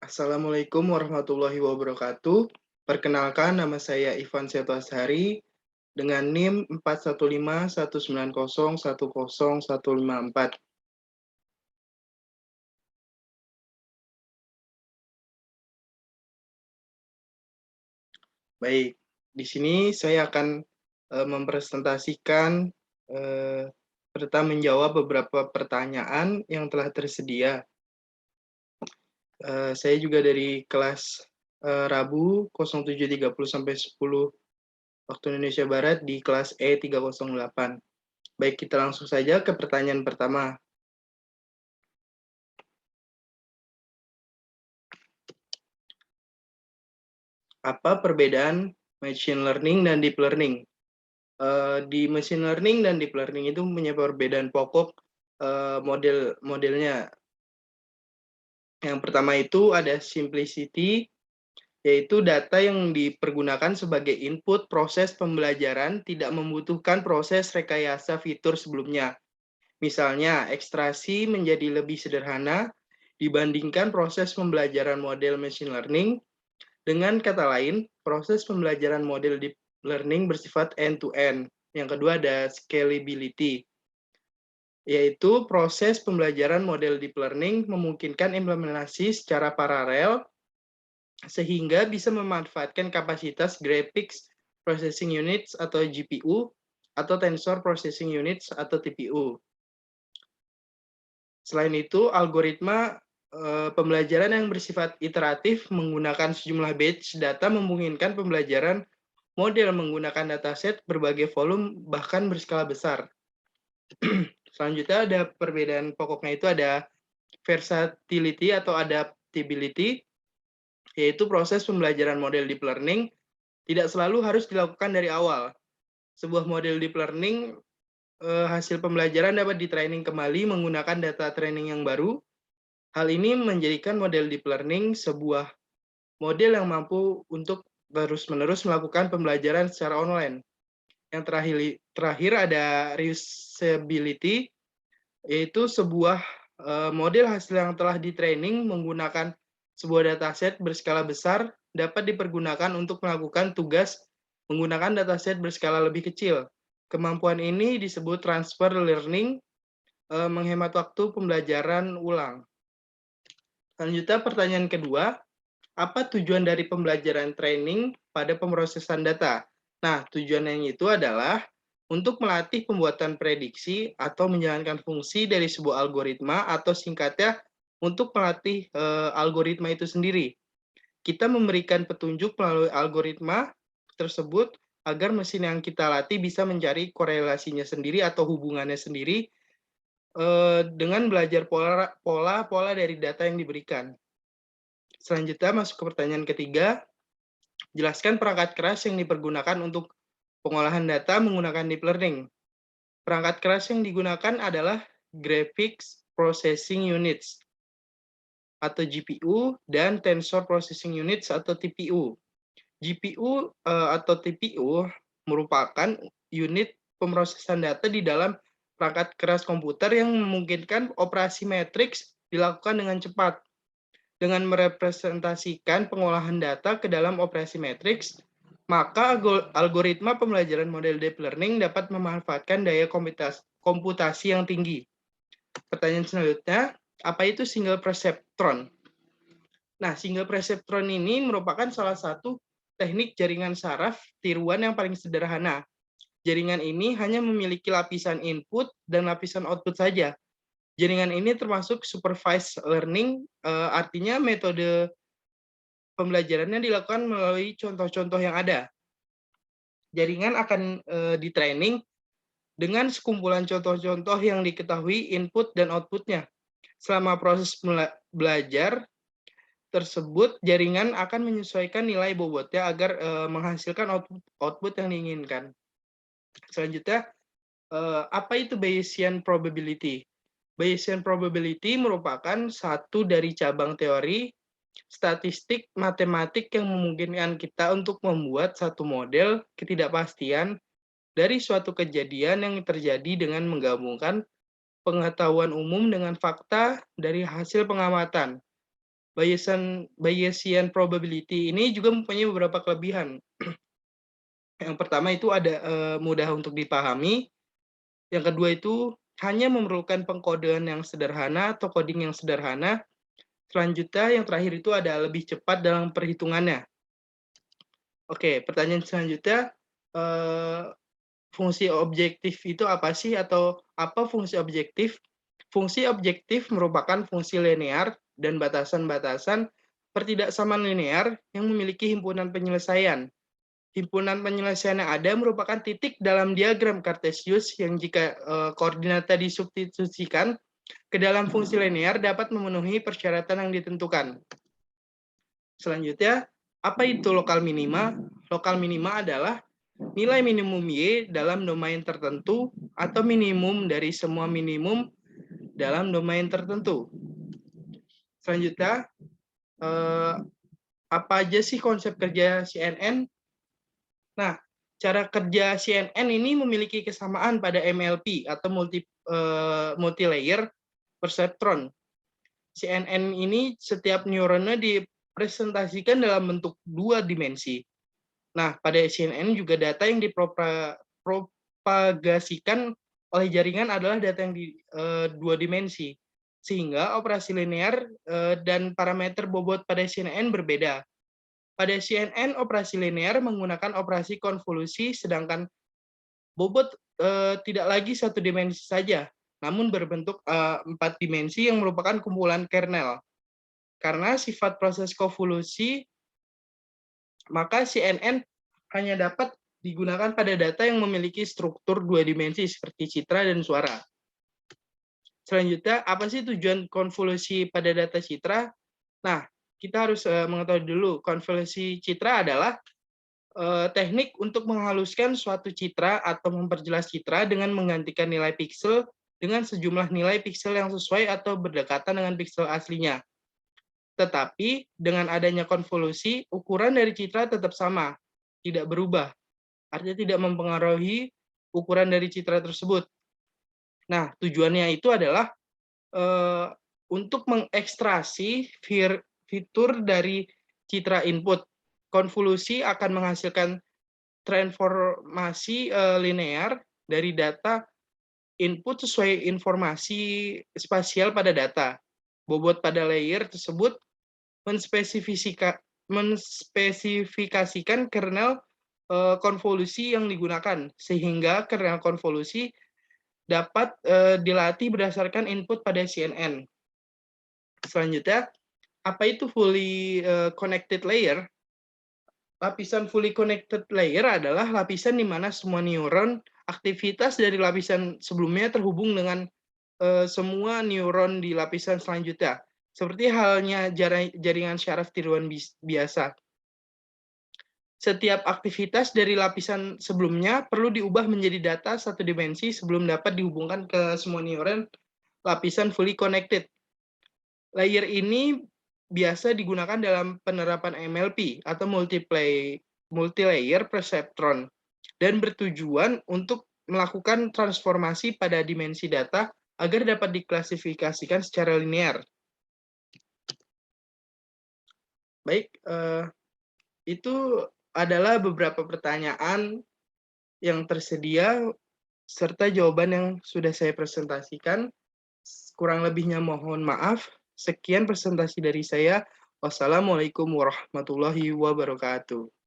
Assalamualaikum warahmatullahi wabarakatuh. Perkenalkan, nama saya Ivan Seto Ashari dengan NIM 415190100154. Baik, di sini saya akan mempresentasikan eh, serta menjawab beberapa pertanyaan yang telah tersedia. Saya juga dari kelas Rabu 07.30 sampai 10 waktu Indonesia Barat di kelas E308. Baik, kita langsung saja ke pertanyaan pertama. Apa perbedaan machine learning dan deep learning? Di machine learning dan deep learning itu punya perbedaan pokok model-modelnya. Yang pertama itu ada simplicity, yaitu data yang dipergunakan sebagai input proses pembelajaran tidak membutuhkan proses rekayasa fitur sebelumnya. Misalnya, ekstraksi menjadi lebih sederhana dibandingkan proses pembelajaran model machine learning. Dengan kata lain, proses pembelajaran model deep learning bersifat end-to-end. Yang kedua ada scalability, yaitu proses pembelajaran model deep learning memungkinkan implementasi secara paralel sehingga bisa memanfaatkan kapasitas Graphics Processing Units atau GPU atau Tensor Processing Units atau TPU. Selain itu, algoritma pembelajaran yang bersifat iteratif menggunakan sejumlah batch data memungkinkan pembelajaran model menggunakan dataset berbagai volume bahkan berskala besar. Selanjutnya ada perbedaan pokoknya itu ada versatility atau adaptability, yaitu proses pembelajaran model deep learning tidak selalu harus dilakukan dari awal. Sebuah model deep learning hasil pembelajaran dapat ditraining kembali menggunakan data training yang baru. Hal ini menjadikan model deep learning sebuah model yang mampu untuk terus-menerus melakukan pembelajaran secara online. Yang terakhir ada reusability, yaitu sebuah model hasil yang telah di-training menggunakan sebuah dataset berskala besar dapat dipergunakan untuk melakukan tugas menggunakan dataset berskala lebih kecil. Kemampuan ini disebut transfer learning, menghemat waktu pembelajaran ulang. Selanjutnya pertanyaan kedua, apa tujuan dari pembelajaran training pada pemrosesan data? Nah, tujuannya itu adalah untuk melatih pembuatan prediksi atau menjalankan fungsi dari sebuah algoritma atau singkatnya untuk melatih algoritma itu sendiri. Kita memberikan petunjuk melalui algoritma tersebut agar mesin yang kita latih bisa mencari korelasinya sendiri atau hubungannya sendiri dengan belajar pola-pola dari data yang diberikan. Selanjutnya masuk ke pertanyaan ketiga, jelaskan perangkat keras yang dipergunakan untuk pengolahan data menggunakan deep learning. Perangkat keras yang digunakan adalah Graphics Processing Units atau GPU dan Tensor Processing Units atau TPU. GPU atau TPU merupakan unit pemrosesan data di dalam perangkat keras komputer yang memungkinkan operasi matriks dilakukan dengan cepat. Dengan merepresentasikan pengolahan data ke dalam operasi matriks, maka algoritma pembelajaran model deep learning dapat memanfaatkan daya komputasi yang tinggi. Pertanyaan selanjutnya, apa itu single perceptron? Nah, single perceptron ini merupakan salah satu teknik jaringan saraf tiruan yang paling sederhana. Jaringan ini hanya memiliki lapisan input dan lapisan output saja. Jaringan ini termasuk supervised learning, artinya metode pembelajarannya dilakukan melalui contoh-contoh yang ada. Jaringan akan di-training dengan sekumpulan contoh-contoh yang diketahui input dan outputnya. Selama proses belajar tersebut, jaringan akan menyesuaikan nilai bobotnya agar menghasilkan output yang diinginkan. Selanjutnya, apa itu Bayesian probability? Bayesian probability merupakan satu dari cabang teori statistik matematik yang memungkinkan kita untuk membuat satu model ketidakpastian dari suatu kejadian yang terjadi dengan menggabungkan pengetahuan umum dengan fakta dari hasil pengamatan. Bayesian probability ini juga mempunyai beberapa kelebihan. Yang pertama itu ada mudah untuk dipahami, yang kedua itu hanya memerlukan pengkodean yang sederhana atau coding yang sederhana. Selanjutnya yang terakhir itu ada lebih cepat dalam perhitungannya. Oke, pertanyaan selanjutnya, eee, fungsi objektif itu apa sih atau apa fungsi objektif? Fungsi objektif merupakan fungsi linear dan batasan-batasan pertidaksamaan linear yang memiliki himpunan penyelesaian. Himpunan penyelesaian yang ada merupakan titik dalam diagram Cartesius yang jika koordinatnya disubstitusikan ke dalam fungsi linear dapat memenuhi persyaratan yang ditentukan. Selanjutnya, apa itu lokal minima? Lokal minima adalah nilai minimum Y dalam domain tertentu atau minimum dari semua minimum dalam domain tertentu. Selanjutnya, apa aja sih konsep kerja CNN? Nah, cara kerja CNN ini memiliki kesamaan pada MLP atau multi-layer perceptron. CNN ini setiap neuronnya dipresentasikan dalam bentuk 2 dimensi. Nah, pada CNN juga data yang dipropagasikan oleh jaringan adalah data yang di 2 dimensi. Sehingga operasi linear dan parameter bobot pada CNN berbeda. Pada CNN, operasi linear menggunakan operasi konvolusi, sedangkan bobot tidak lagi 1 dimensi saja, namun berbentuk 4 dimensi yang merupakan kumpulan kernel. Karena sifat proses konvolusi, maka CNN hanya dapat digunakan pada data yang memiliki struktur 2 dimensi seperti citra dan suara. Selanjutnya, apa sih tujuan konvolusi pada data citra? Nah, kita harus mengetahui dulu, konvolusi citra adalah teknik untuk menghaluskan suatu citra atau memperjelas citra dengan menggantikan nilai piksel dengan sejumlah nilai piksel yang sesuai atau berdekatan dengan piksel aslinya. Tetapi dengan adanya konvolusi, ukuran dari citra tetap sama, tidak berubah. Artinya tidak mempengaruhi ukuran dari citra tersebut. Nah, tujuannya itu adalah untuk mengekstrasi fitur dari citra input. Konvolusi akan menghasilkan transformasi linear dari data input sesuai informasi spasial pada data. Bobot pada layer tersebut menspesifikasikan kernel konvolusi yang digunakan, sehingga kernel konvolusi dapat dilatih berdasarkan input pada CNN. Selanjutnya, apa itu fully connected layer? Lapisan fully connected layer adalah lapisan di mana semua neuron aktivitas dari lapisan sebelumnya terhubung dengan semua neuron di lapisan selanjutnya. Seperti halnya jaringan syaraf tiruan biasa. Setiap aktivitas dari lapisan sebelumnya perlu diubah menjadi data satu dimensi sebelum dapat dihubungkan ke semua neuron lapisan fully connected. Layer ini biasa digunakan dalam penerapan MLP atau multi-layer perceptron dan bertujuan untuk melakukan transformasi pada dimensi data agar dapat diklasifikasikan secara linear. Baik, itu adalah beberapa pertanyaan yang tersedia serta jawaban yang sudah saya presentasikan. Kurang lebihnya mohon maaf. Sekian presentasi dari saya. Wassalamualaikum warahmatullahi wabarakatuh.